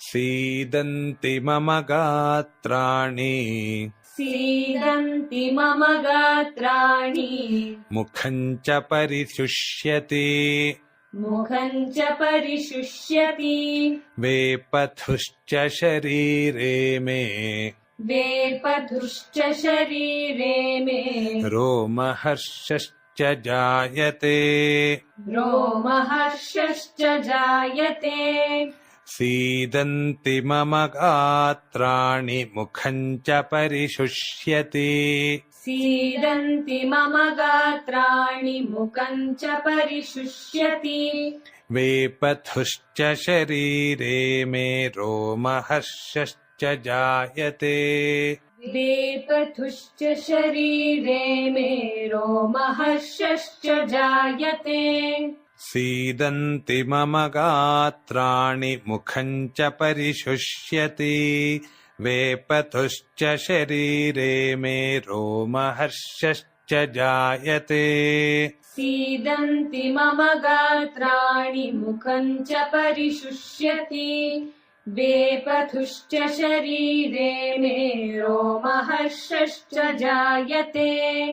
सीदन्ति मम गात्राणि सीदन्ति मम गात्राणि मुखं च परिशुष्यति मुखं च परिशुष्यति वेपथुश्च शरीरे मे वेपथुश्च शरीरे मे रोमहर्षश्च जायते रोमहर्षश्च जायते सीदन्ति मम गात्राणि मुखं च परिशुष्यति सीदन्ति मम गात्राणि मुखं च परिशुष्यति वेपथुश्च शरीरे मे रोमहर्षश्च जायते वेपथुश्च शरीरे मे रोमहर्षश्च जायते सीदन्ति मम गात्राणि मुखं च परिशुष्यति वेपथुश्च शरीरे मे रोमहर्षश्च जायते सीदन्ति मम गात्राणि मुखं च परिशुष्यति वेपथुश्च शरीरे मे रोमहर्षश्च जायते।